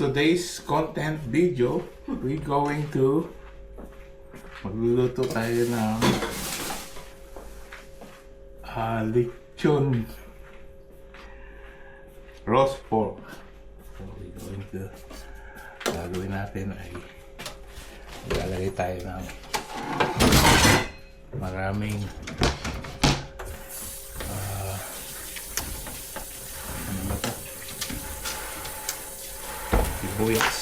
today's content video, we're going to magluluto tayo ng lechon roast pork. So we're going to gagawin natin ay maglalagay tayo ng maraming ano ba ito? Sibuyas.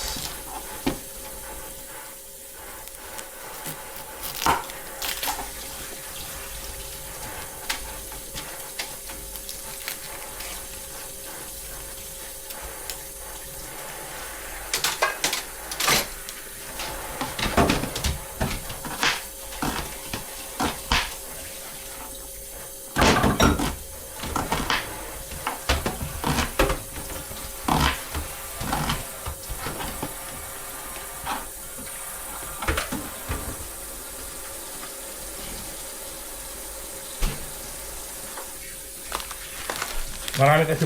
Marami kasi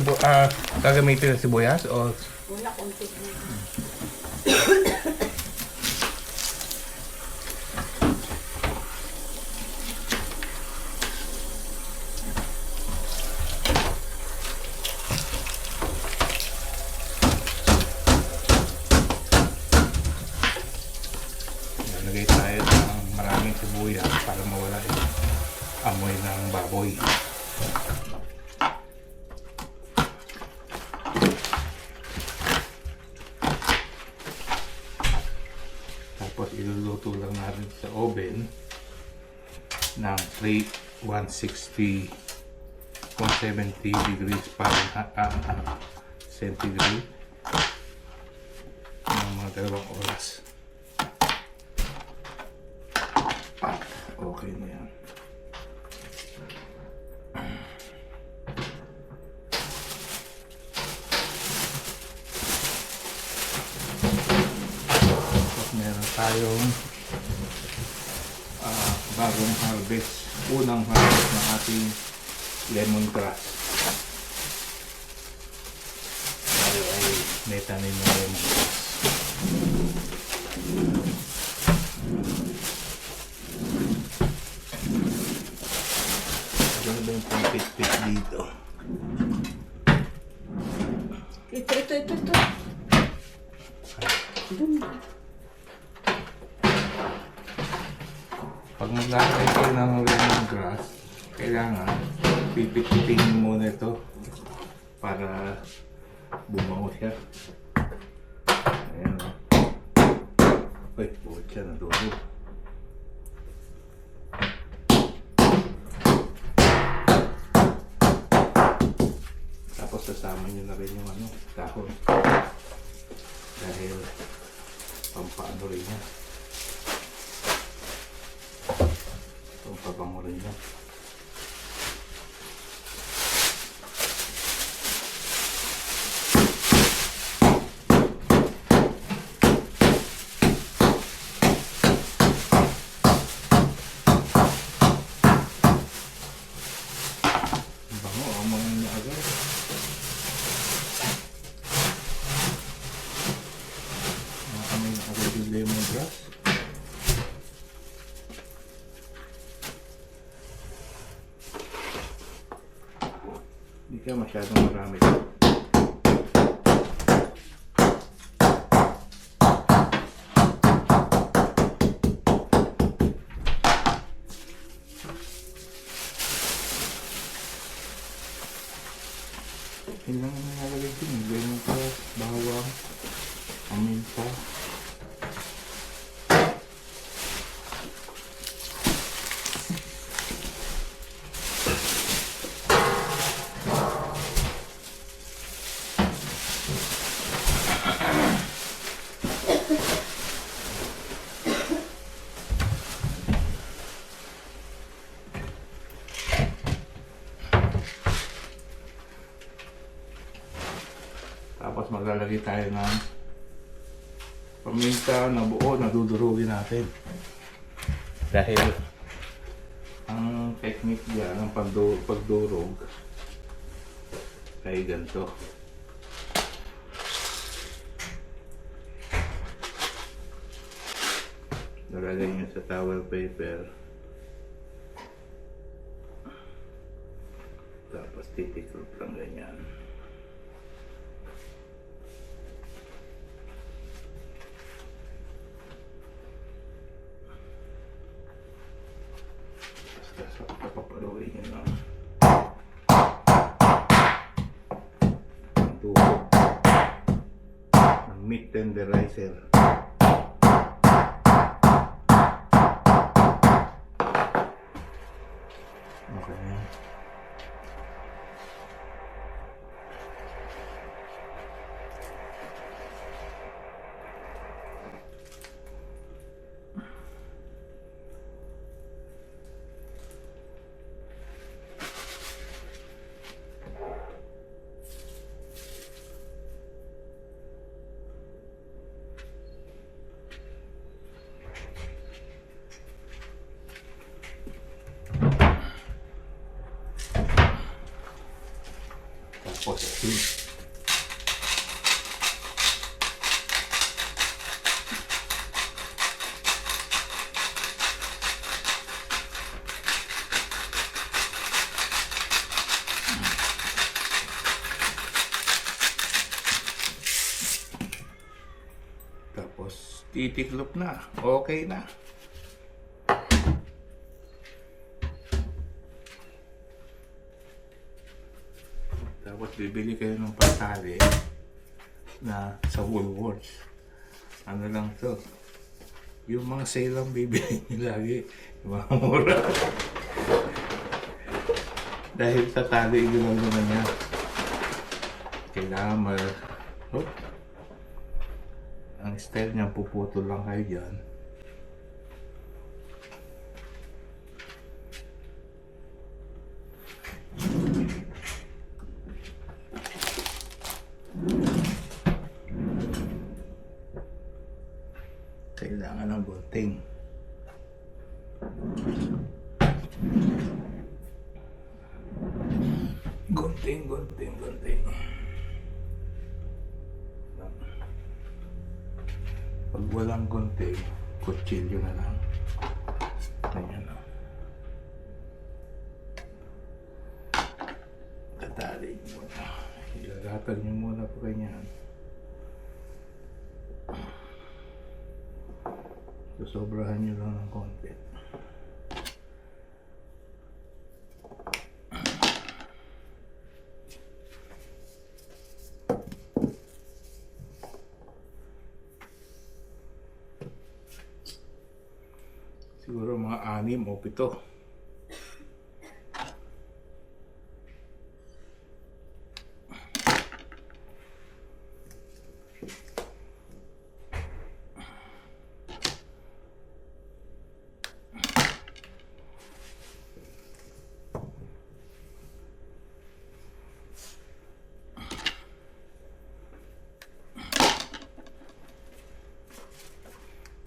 gagamitin ng sibuyas o wala konti. Nalagay tayo ng maraming sibuyas para mawala yung amoy ng baboy. Tapos iluluto lang natin sa oven ng 170 degrees centigrade ng mga 2 oras. Okay na yan. Meron tayong bagong harvest, unang harvest ng ating lemongrass. Tayo ay may tanim ng lemongrass. Ano ba yung pang-pit-pit dito? Ito. Pag maglalagay kayo ng lemongrass, kailangan pipit-pitin muna ito para bumango siya. Ayan o. Uy, buhat siya na dulo. Tapos sasama nyo na rin yung dahon. Dahil pampaano rin yan. Pabango rin yan. Bango, amoy niya agad. Amoy na agad yung lemongrass. Hindi ka masyadong marami. Kailangan na nalagay din. Ganyan ka, bawang, paminta. Tapos maglalagay tayo ng paminta na buo na dudurugin natin. Dahil ang technique niya ng pagdurog ay ganito. Nalagay nyo sa towel paper. Tapos titiklop lang ganyan. Basta papapaluin nyo lang. Ang tubo ng meat tenderizer. Okay. Tapos titiklop na. Okay na. Tapos bibili kayo ng patali na sa Woolworths. Ano lang to? Yung mga sale lang bibili nyo lagi. Yung mga mura. Dahil sa tali yun lang naman niya. Kailangan oh. Ang style niya, puputol lang kayo dyan. Kailangan ng gunting. Gunting. Pag walang gunting, kutsilyo na lang. Ganyan na. Tatali nyo muna. Ilalatag nyo muna po ganyan. Sosobrahan nyo lang ng konti. Siguro mga 6 o 7.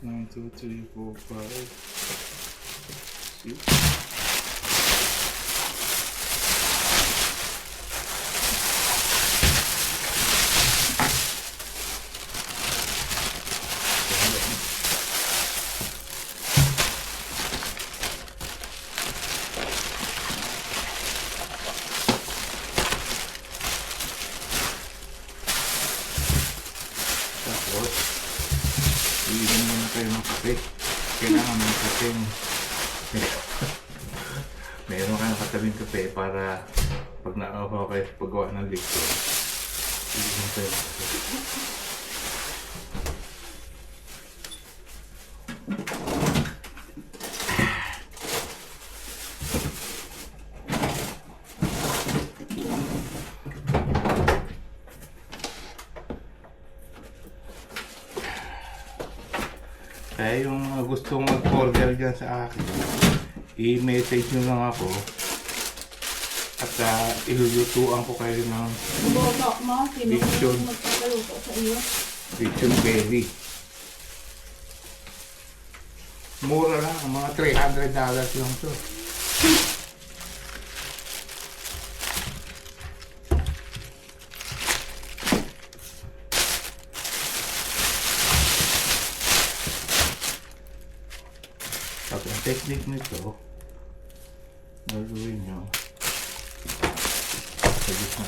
One, two, three, four, five, six. Tapos, iinom muna kayo ng kape. Kailangan may kape. Meron kayong katabing kape para pag na-avaw kayo sa paggawa ng liquid. Iinom kayo ng kape. Kaya yung gustong mag-order dyan sa akin, i-message nyo lang ako at ilulutuan ko kayo ng Botok mo, sino Diction. magpapagaluto sa iyo? Diction Belly. Mura lang, mga $300 lang to. technique nito, gagawin nyo sa gitna.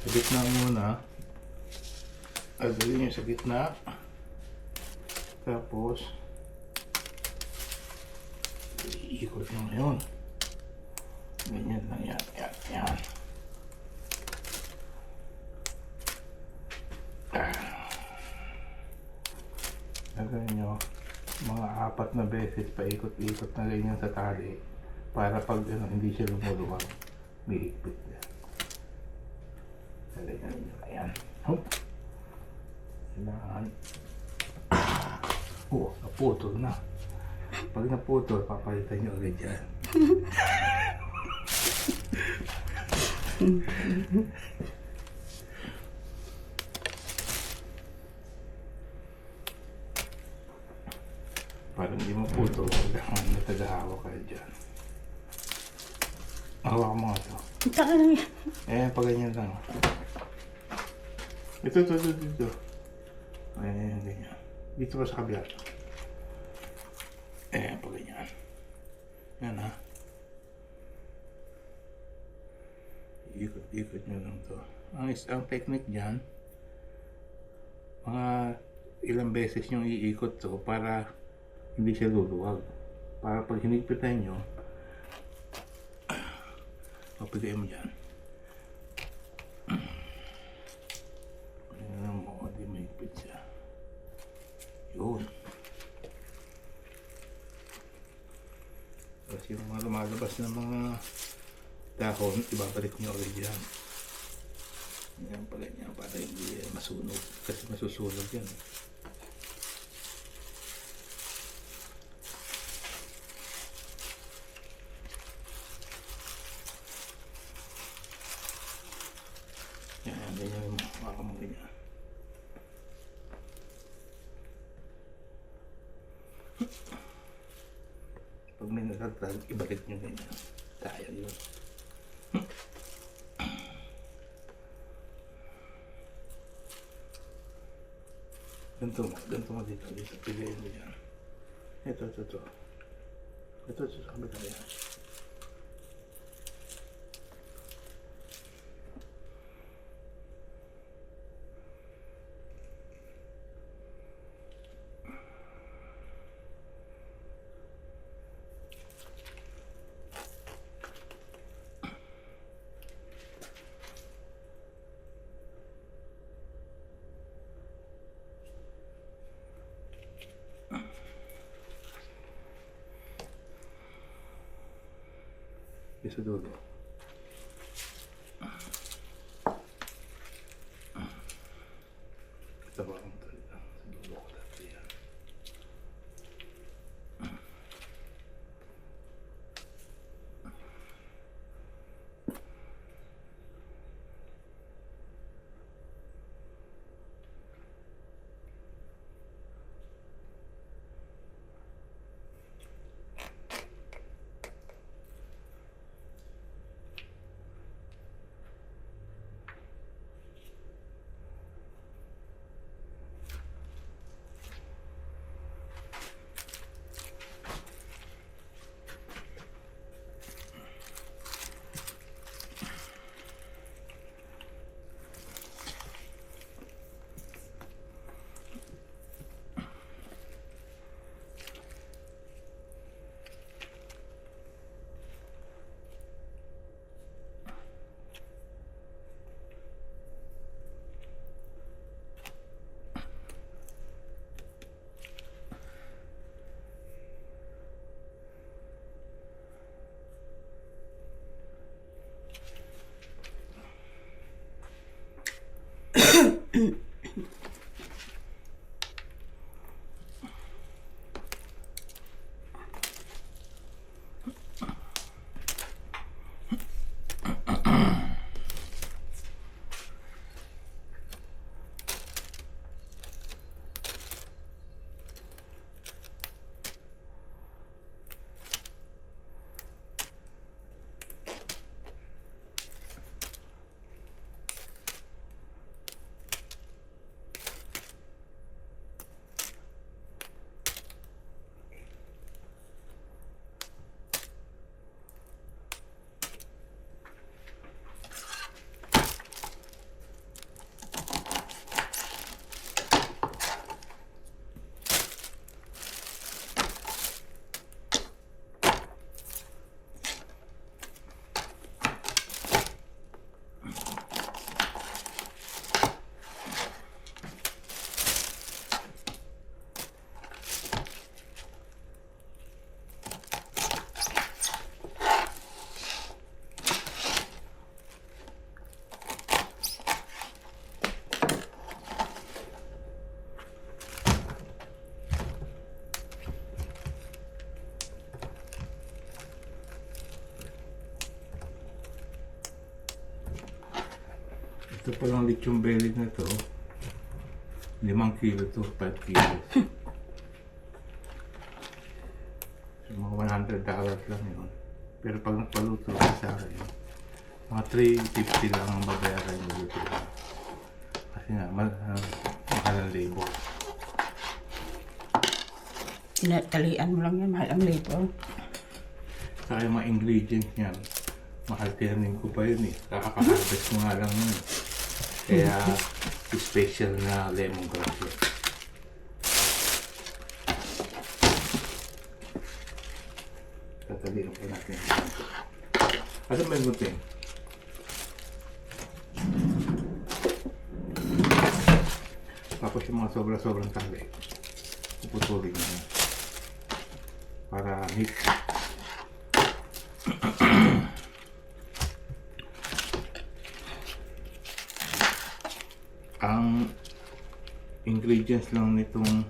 Sa gitna muna. Gagawin nyo sa gitna. Tapos, iikot nyo ngayon. Ganyan lang yan. Yan. Yan. Gagawin nyo mga 4 na beses paikot-ikot na ganyan sa tali para pag hindi siya lumuluwag, may higpit niya. Ganyan nyo. Ayan. Hop. Kailangan. Oh, naputol na. Pag naputol, papalitan nyo agad yan. Para hindi maputol, kailangan na tagahawak kayo dyan. Hawak mo nga ito. Taka lang yan. Eh, pag ganyan lang. Ito. Ayan, ganyan. Dito pa sa kabila. Eh, pag ganyan. Yan ha. Ikot nyo lang to. Ang technique dyan, mga ilang beses nyo iikot to para hindi siya luluwag. Para pag hinigpitan nyo, papigayin mo dyan. Ayan mo, di mahigpit siya. Yun. Tapos yung mga lumalabas ng mga dahon, ibabalik nyo ulit dyan. Yan pala niya para hindi masunog. Kasi masusunog yan. Yan, ganyan mo. Baka mo ganyan. Pag may nagagtag, ibalik nyo ganyan. Kaya yun. Ganito mo dito. Piliin mo yan. Ito. Ito sa kabila yan. Sa dulo. Ito ba ang talaga? Sa dulo ko dati yan. Ito palang lechon belly na to. 5 kilo to, 5 kilo. So, mga $100 lang yun. Pero pag nagpaluto ka sa akin, mga $350 lang ang babayaran yung luto. Kasi nga, mahal ang labor. Tinatalian mo lang yan, mahal ang labor. Saka yung mga ingredients niyan, mahal tinanin ko pa yun eh. Kakaka-harvest ko nga lang yun. Kaya, special na lemongrass yun. Tatalian pa natin. Ano ba yung gunting? Tapos yung mga sobra-sobrang tali, puputulin mo na. Para mix. Ang ingredients lang nitong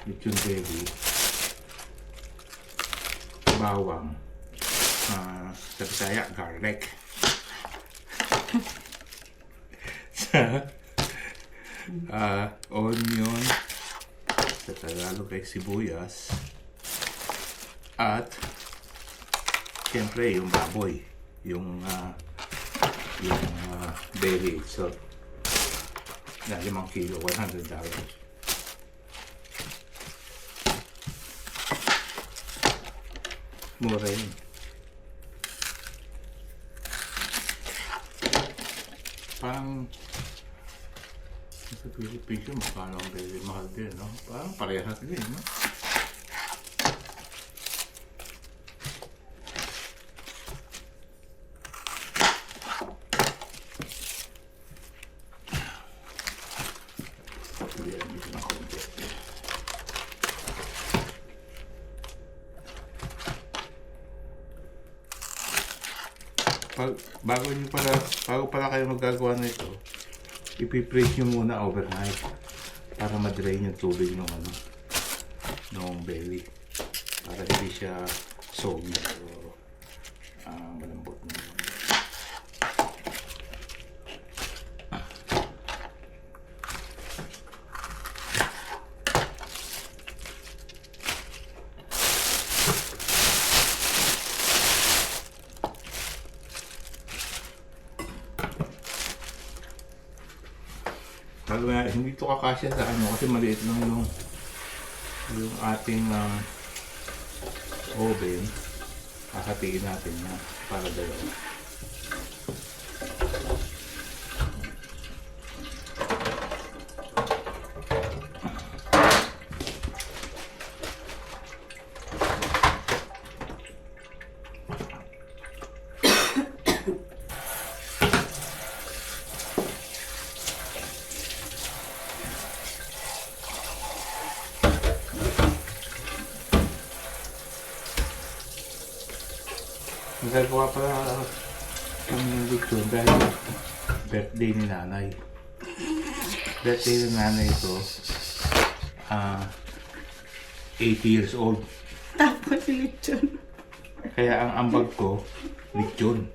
lechon belly, bawang, sa Bisaya, garlic, sa onion, sa Tagalog ay sibuyas, at siyempre yung baboy, yung belly. So na 5 kilo, $100. Mura yun. Parang sa Philippines yun, magkano ang very mahal din, no? Parang parehas din, no? Bago pala kayo magagawa nito, ipipress nyo muna overnight para ma-drain yung tubig ng belly, para hindi siya soggy o malambot na. Hindi ito kakasya sa kasi maliit lang yung ating oven. Hahatiin natin na para dalawa. Nagagawa pala ang lechon dahil birthday ni nanay. Birthday ni nanay ito, 80 years old. Tapos lechon. Kaya ang ambag ko, lechon.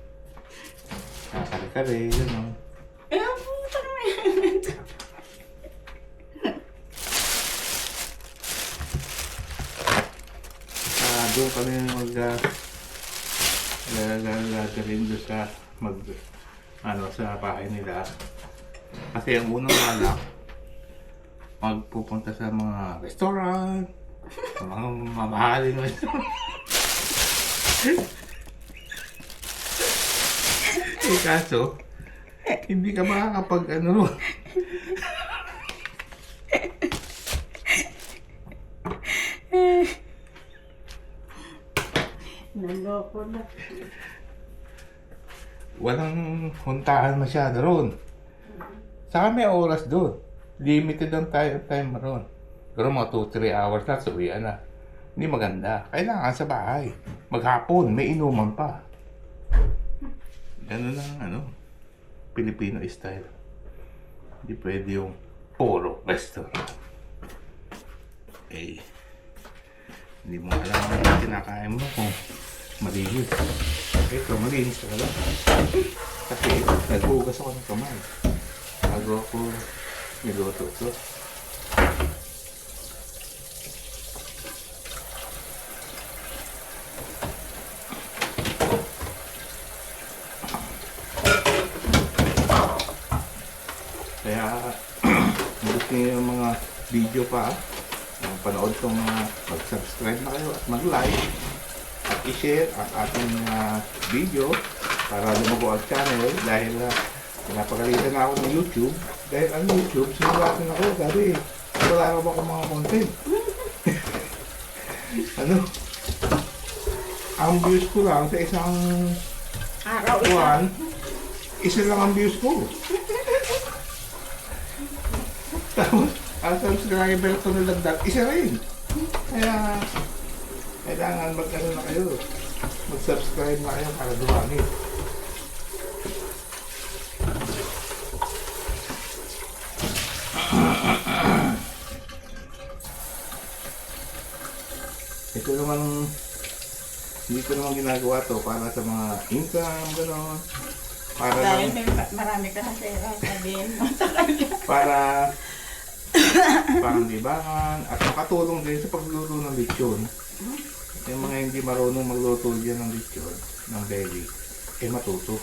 Kakare-kare, yun o. Ang puta na yan. Doon kami gagaling doon sa sa bahay nila. Kasi ang unang alak, magpupunta sa mga restaurant, mga mamahaling restaurant. Kaso, hindi ka makakapag Naloko na. Walang huntahan masyado ron. Saka may oras doon. Limited ang time ron. Pero mga 2-3 hours na, uwian na. Hindi maganda. Kailangan sa bahay. Maghapon, may inuman pa. Ganun lang Filipino style. Hindi pwede yung puro restaurant. Hindi mo alam ang kinakain mo kung malinis. Ito, malinis talaga. Kasi naghugas ako ng kamay. bago ako niluto to. Kaya gusto niyo yung mga video pa, panood itong mag-subscribe na kayo at mag-like at i-share ang ating video para lumago ang channel dahil pinapagalitan na ako ng YouTube dahil ang YouTube, sinulatin ako gabi wala na ba akong mga content. Ano? Ang views ko lang sa isang Araw buwan, isa lang ang views ko. Tapos, ang subscriber ko na lagdag, isa rin. Kaya, kailangan mag-ano na kayo. Mag-subscribe na kayo para dumami. Ito naman, hindi ko naman ginagawa to para sa mga income, gano'n. Para Dahil lang, may marami ka na pera, sabihin mo sa kanya. para panglibangan at makatulong din sa pagluluto ng lechon. Yung mga hindi marunong magluto dyan ng lechon, ng belly, eh matuto.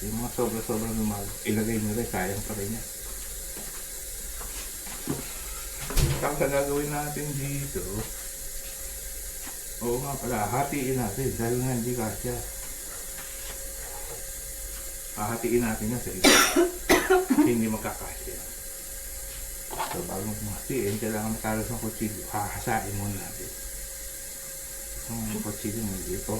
Yung mga sobra-sobra naman, ilagay nila, sayang pa rin yan. Tapos ang gagawin natin dito, oo nga pala, hatiin natin dahil nga hindi kasya. Hahatiin natin yan sa isa. Hindi magkakasya. So bago mahatiin, kailangan matalas ng kutsilyo. Hahasain muna natin. Ang kutsilyo mo dito.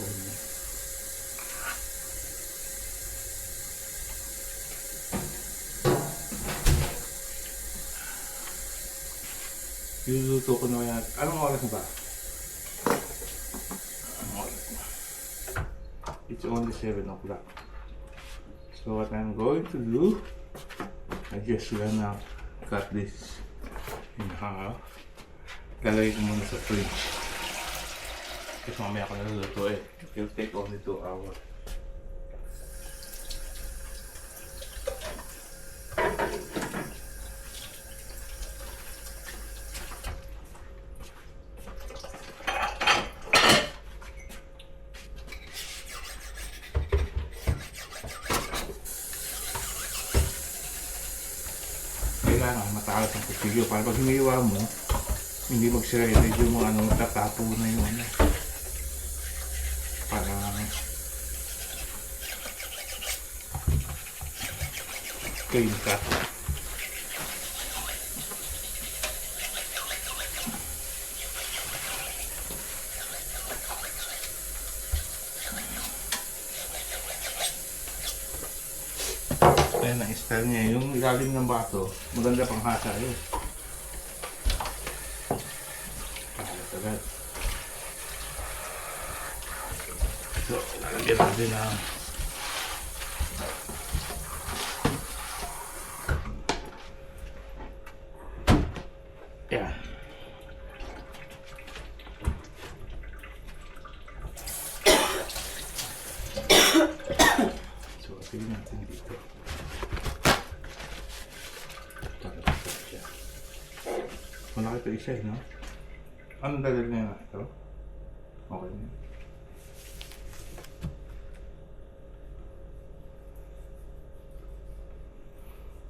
Iluluto ko na yan. Anong oras na ba? Anong oras na? It's only 7 o'clock. So what I'm going to do, I just gonna cut this in half. Lalagay ko muna sa fridge. Kasi mamaya ko naluluto eh. It will take only 2 hours. Kailangan matalas ang kutsilyo para pag hiniwa mo, hindi mag-shredded yung mga ano, tatapo na yung ano. Para clean cut. Ayan ang style niya. Yung ilalim ng bato, maganda pang hasa yun. Agad. So, lalagyan natin ang yan. So, tingnan natin dito. Malaki ito isa eh, no? Anong dalag niya na ito? Okay na.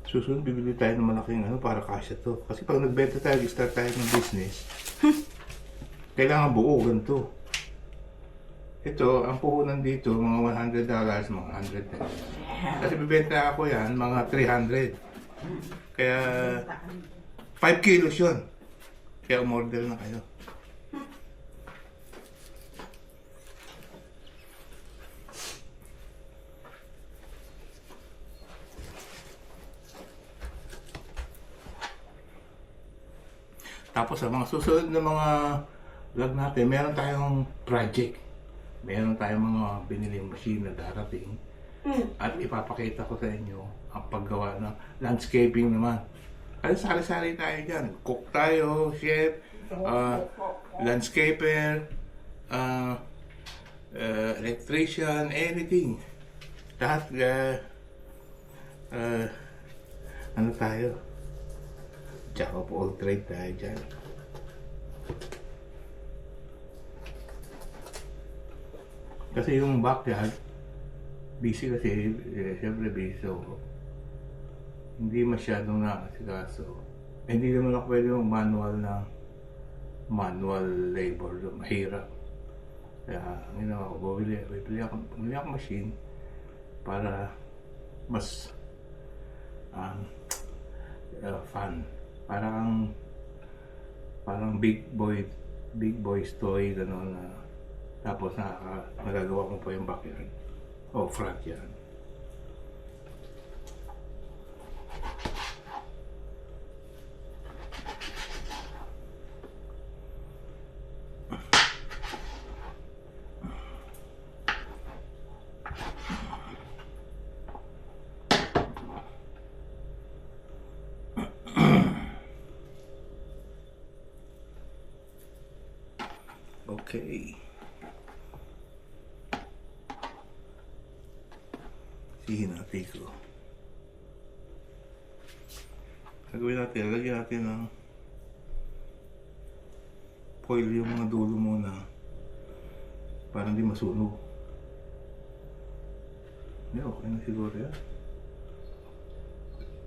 Susunod, bibili tayo ng malaking ano para kasya to. Kasi pag nagbenta tayo, start tayo ng business, kailangan buo, ganito. Ito, ang puhunan dito, mga $100, mga $100. Kasi bibenta ako yan, mga 300. Kaya, 5 kilos yun. Kaya umorder na kayo. Tapos sa mga susunod na mga vlog natin, meron tayong project. Meron tayong mga biniling machine na darating. At ipapakita ko sa inyo ang paggawa ng landscaping naman. Kasi sari-sari tayo dyan. Cook tayo, chef, landscaper, electrician, anything. Lahat, ano tayo? Jack of all trade tayo dyan. Kasi yung backyard, busy kasi, siyempre busy, so hindi masyadong nakasikaso. Hindi naman ako pwede yung manual labor, mahirap. Kaya ginawa ko, bibili ako machine para mas fun. Parang big boy's toy, gano'n na. Tapos nagagawa ko pa yung backyard o front yard. Okay. Hihinati ko. Gagawin natin, lagyan natin ng foil yung mga dulo muna para hindi masunog. Okay na siguro yan.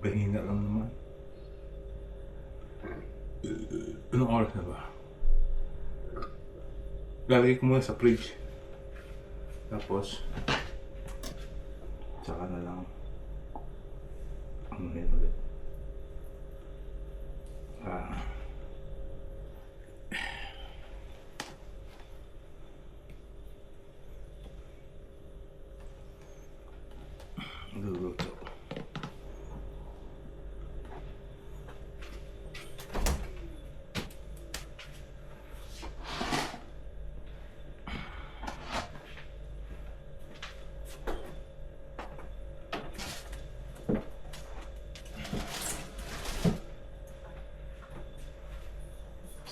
Pahina lang naman. Anong oras na ba? Lalagay ko muna sa fridge. Tapos saka na lang ano yun ulit. Luluto.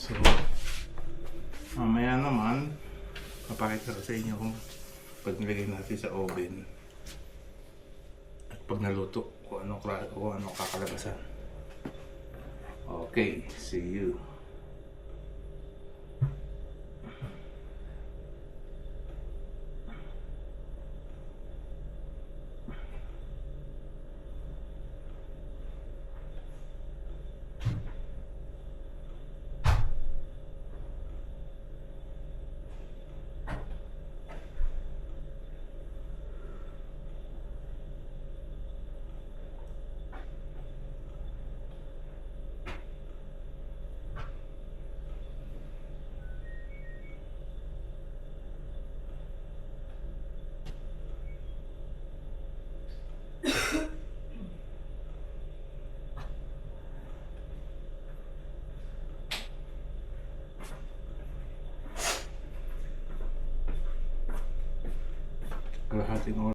So, mamaya naman, papakita ko sa inyo kung pag nilagay natin sa oven at pag naluto, kung anong kakalabasan. Okay, see you. Kalahating oras.